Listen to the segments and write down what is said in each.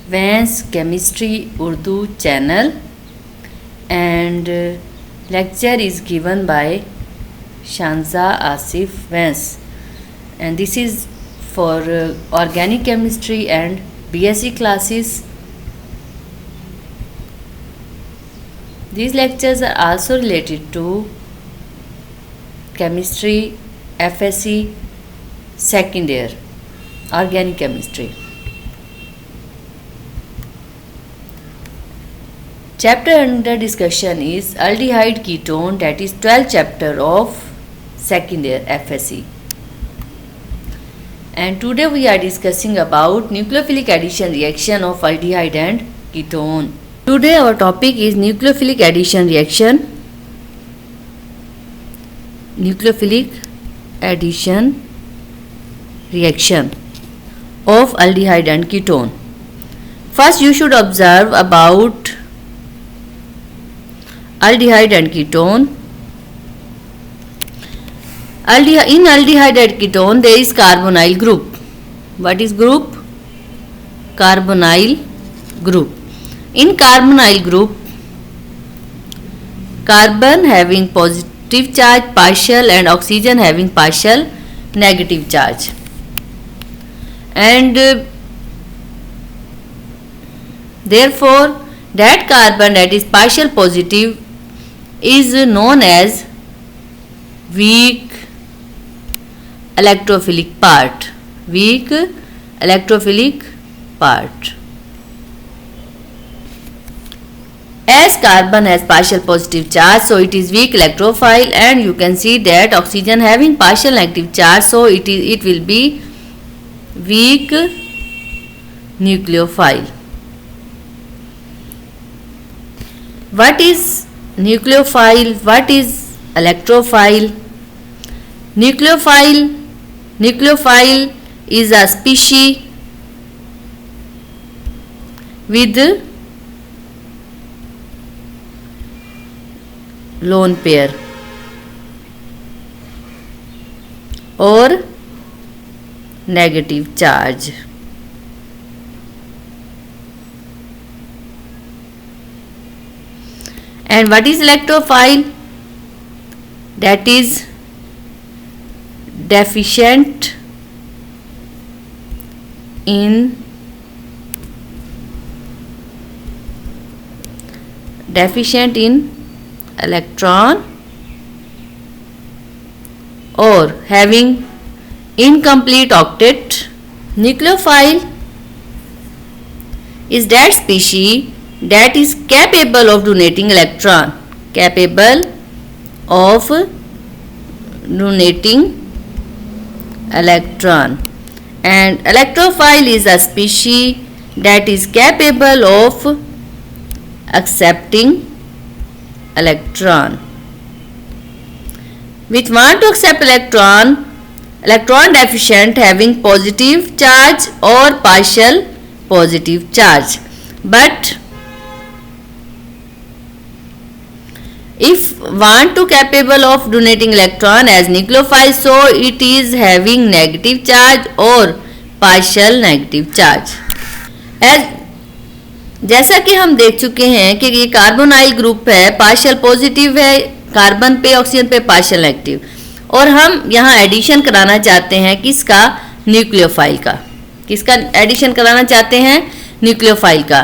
Vance Chemistry Urdu channel, and lecture is given by Shanza Asif Vance, and this is for organic chemistry and BSc classes. These lectures are also related to chemistry, FSc, second year, organic chemistry. Chapter under discussion is aldehyde ketone, that is 12th chapter of second year FSc. And today we are discussing about nucleophilic addition reaction of aldehyde and ketone. Today our topic is nucleophilic addition reaction. Nucleophilic addition reaction of aldehyde and ketone. First you should observe about aldehyde and ketone. In aldehyde and ketone there is carbonyl group. What is group? Carbonyl group. In carbonyl group, carbon having positive charge partial and oxygen having partial negative charge, and therefore that carbon that is partial positive is known as weak electrophilic part. Weak electrophilic part. As carbon has partial positive charge, so it is weak electrophile, and you can see that oxygen having partial negative charge, so it will be weak nucleophile. What is nucleophile? What is electrophile? Nucleophile is a species with lone pair or negative charge. And what is electrophile? That is deficient in electron or having incomplete octet. Nucleophile is that species that is capable of donating electron. Capable of donating electron. And electrophile is a species that is capable of accepting electron. Which want to accept electron deficient having positive charge or partial positive charge. But if want to capable of donating electron as nucleophile, so it is having negative charge or partial negative charge. As जैसा कि हम देख चुके हैं कि ये carbonyl group है, partial positive है कार्बन पे, ऑक्सीजन पे पार्शियल नेगेटिव, और हम यहाँ एडिशन कराना चाहते हैं किसका? न्यूक्लियोफाइल का. किसका एडिशन कराना चाहते हैं? न्यूक्लियोफाइल का.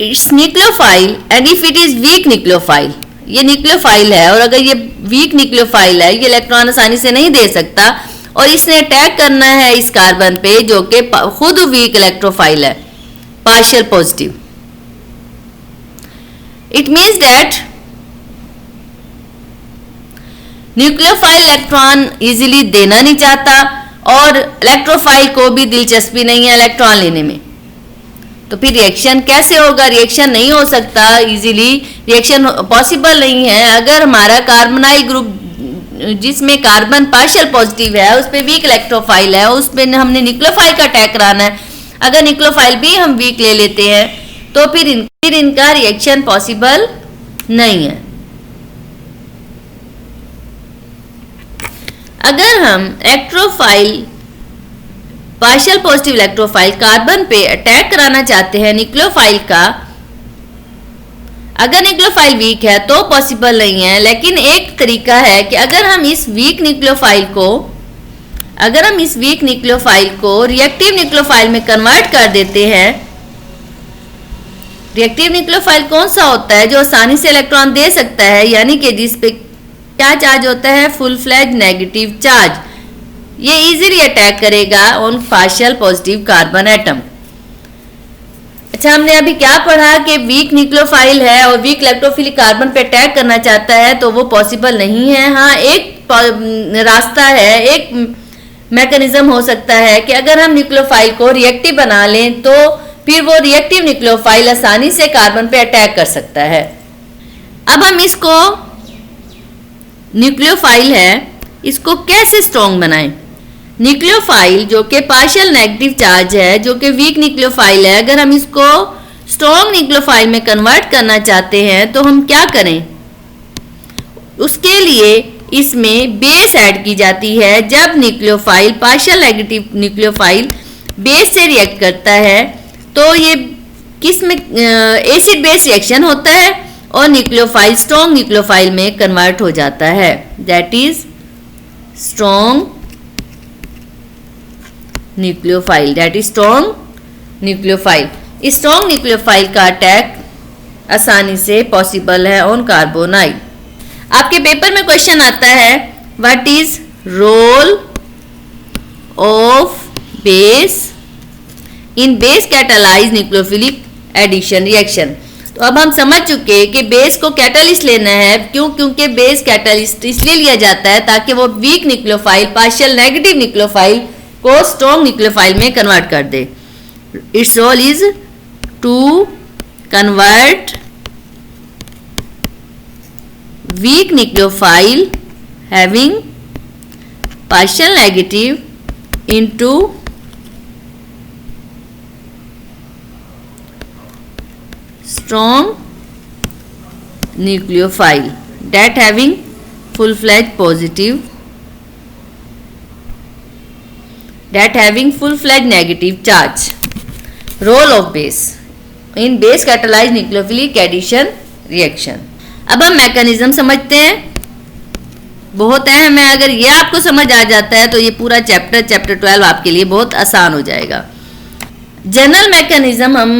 It's nucleophile and if it is weak nucleophile, ये न्यूक्लियोफाइल है और अगर ये वीक न्यूक्लियोफाइल है, ये इलेक्ट्रॉन आसानी से नहीं दे सकता और इसने अटैक करना है इस कार्बन पे जो कि खुद वीक इलेक्ट्रोफाइल है, partial positive. It means that nucleophile electron easily देना नहीं चाहता और इलेक्ट्रोफाइल को भी दिलचस्पी नहीं है इलेक्ट्रॉन लेने में. तो फिर रिएक्शन कैसे होगा? रिएक्शन नहीं हो सकता इजीली, रिएक्शन पॉसिबल नहीं है अगर हमारा कार्बोनाइल ग्रुप जिसमें कार्बन पार्शियल पॉजिटिव है उस पर वीक इलेक्ट्रोफाइल है, उस पर हमने न्यूक्लियोफाइल का अटैक कराना है. अगर न्यूक्लियोफाइल भी हम वीक ले लेते हैं तो फिर इनका रिएक्शन पॉसिबल नहीं है. अगर हम electrophile partial positive electrophile carbon पे अटैक कराना चाहते हैं न्यूक्लियोफाइल का, अगर न्यूक्लियोफाइल वीक है तो पॉसिबल नहीं है, लेकिन एक तरीका है कि अगर हम इस वीक न्यूक्लियोफाइल को रिएक्टिव न्यूक्लियोफाइल में कन्वर्ट कर देते हैं। रिएक्टिव न्यूक्लियोफाइल कौन सा होता है? जो आसानी से इलेक्ट्रॉन दे सकता है, यानी कि जिस पे क्या चार्ज होता है? Full fledge negative charge. ये इजीली अटैक करेगा on partial positive carbon atom. अच्छा, हमने अभी क्या पढ़ा कि वीक न्यूक्लियोफाइल है और वीक इलेक्ट्रोफिलिक कार्बन पे अटैक करना चाहता है, तो वो पॉसिबल नहीं है। हाँ, एक रास्ता है, एक मैकेनिज्म हो सकता है कि अगर हम न्यूक्लियोफाइल को रिएक्टिव बना लें तो फिर वो रिएक्टिव न्यूक्लियोफाइल आसानी से कार्बन पे अटैक कर सकता है। अब हम इसको न्यूक्लियोफाइल है, इसको कैसे स्ट्रॉन्ग बनाएं? न्यूक्लियोफाइल जो कि पार्शियल नेगेटिव चार्ज है, जो कि वीक न्यूक्लियोफाइल है, अगर हम इसको स्ट्रॉन्ग न्यूक्लियोफाइल में कन्वर्ट करना चाहते हैं तो हम क्या करें? उसके लिए इसमें बेस ऐड की जाती है। जब nucleophile partial negative nucleophile base से रिएक्ट करता है तो ये किस में एसिड बेस रिएक्शन होता है और न्यूक्लियोफाइल स्ट्रॉन्ग न्यूक्लियोफाइल में कन्वर्ट हो जाता है। That is strong nucleophile. That is strong nucleophile. इस स्ट्रॉन्ग न्यूक्लियोफाइल का अटैक आसानी से पॉसिबल है ऑन कार्बोनाइल। आपके पेपर में क्वेश्चन आता है, what is role of base in base catalyse nucleophilic addition reaction. तो अब हम समझ चुके कि बेस को कैटालिस्ट लेना है। क्यों? क्योंकि बेस कैटालिस्ट इसलिए लिया जाता है ताकि वो weak nucleophile partial negative nucleophile को स्ट्रॉन्ग न्यूक्लियोफाइल में कन्वर्ट कर दे। Its role is to convert weak nucleophile having partial negative into strong nucleophile that having full-fledged positive, that having full-fledged negative charge. Role of base in base catalyzed nucleophilic addition reaction. अब हम mechanism समझते हैं। बहुत है, मैं अगर ये आपको समझ आ जाता है तो ये पूरा चैप्टर 12 आपके लिए बहुत आसान हो जाएगा। जनरल मैकेनिज्म हम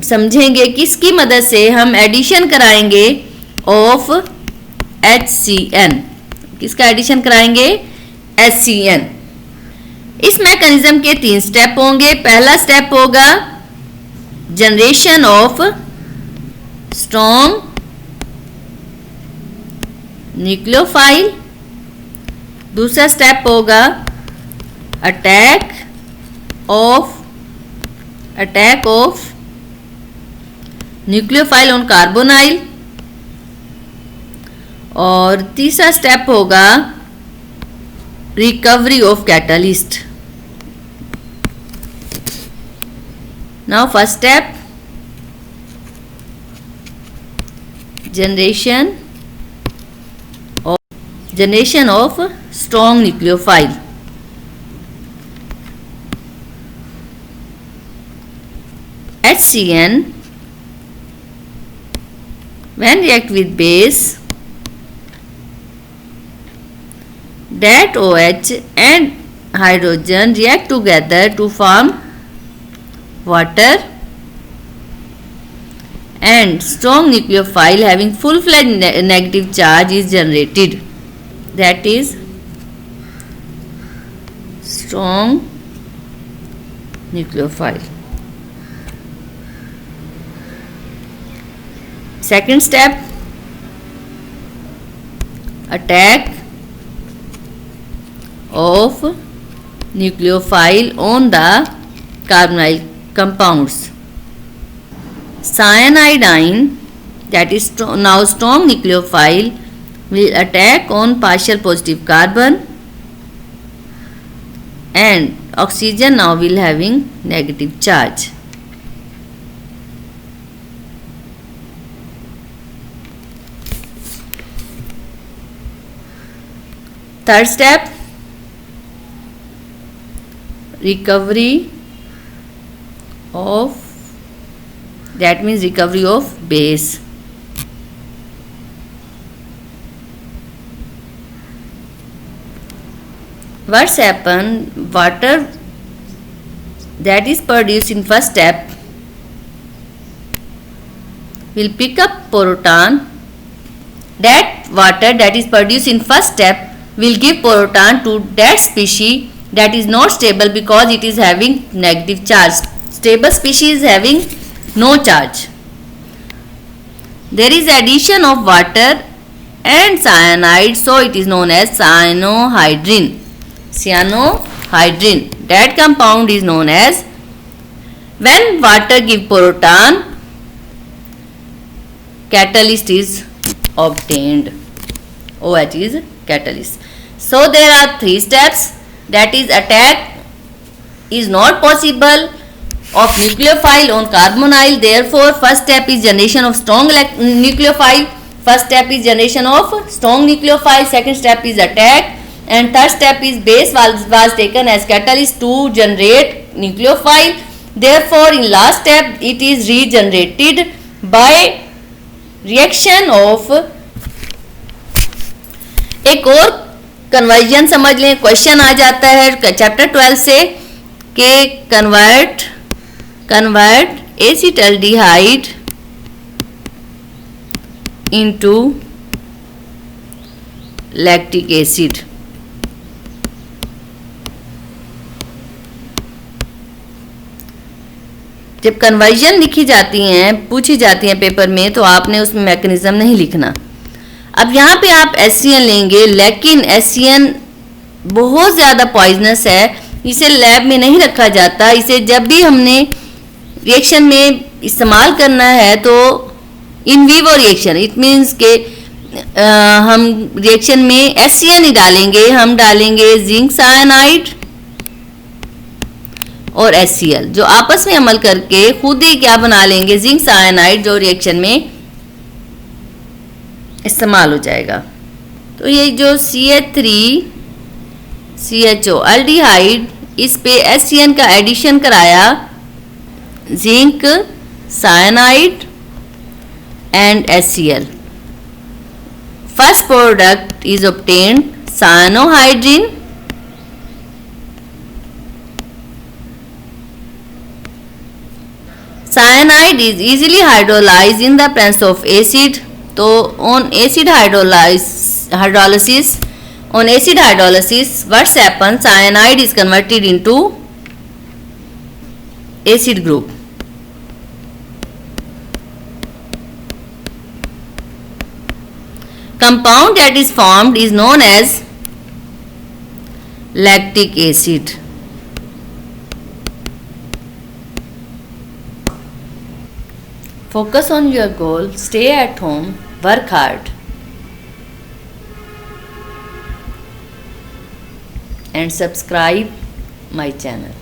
समझेंगे किसकी मदद से हम एडिशन कराएंगे ऑफ HCN। किसका एडिशन कराएंगे? HCN। इस मैकेनिज्म के 3 स्टेप होंगे। पहला स्टेप होगा जनरेशन ऑफ स्ट्रॉन्ग न्यूक्लियोफाइल। दूसरा स्टेप होगा attack of nucleophile on carbonyl. और तीसरा स्टेप होगा recovery of catalyst. Now first step generation of strong nucleophile. HCN when react with base, that OH and hydrogen react together to form water, and strong nucleophile having full-fledged negative charge is generated. That is strong nucleophile. Second step, attack of nucleophile on the carbonyl compounds. Cyanidine, that is now strong nucleophile, will attack on partial positive carbon, and oxygen now will having negative charge. Third step, recovery of, that means recovery of base. What's happen? Water that is produced in first step will pick up proton. That water that is produced in first step will give proton to that species that is not stable because it is having negative charge. Stable species is having no charge. There is addition of water and cyanide, so it is known as cyanohydrin. Cyanohydrin. That compound is known as, when water give proton, catalyst is obtained. OH is catalyst. So there are three steps, that is attack is not possible of nucleophile on carbonyl. Therefore first step is generation of strong nucleophile. First step is generation of strong nucleophile. Second step is attack. And third step is base was taken as catalyst to generate nucleophile. Therefore in last step it is regenerated by reaction of, एक और conversion समझ लें. Question आ जाता है chapter 12 से कि convert acetaldehyde into lactic acid. जब conversion लिखी जाती हैं, पूछी जाती हैं पेपर में, तो आपने उसमें मैकेनिज्म नहीं लिखना. अब यहाँ पे आप HCl लेंगे, लेकिन HCl बहुत ज़्यादा पॉइजनस है, इसे लैब में नहीं रखा जाता. इसे जब भी हमने रिएक्शन में इस्तेमाल करना है तो in vivo reaction, it means के हम रिएक्शन में HCl नहीं डालेंगे, हम डालेंगे जिंक साइनाइड और HCl, जो आपस में अमल करके खुद ही क्या बना लेंगे, जिंक साइनाइड, जो रिएक्शन में इस्तेमाल हो जाएगा. तो ये जो CH3CHO अल्डिहाइड, इस पे HCl का एडिशन कराया, zinc cyanide and HCl. First product is obtained cyanohydrin. Cyanide is easily hydrolyzed in the presence of acid. तो on acid hydrolysis, what's happens? Cyanide is converted into acid group. Compound that is formed is known as lactic acid. Focus on your goal, stay at home, work hard, and subscribe my channel.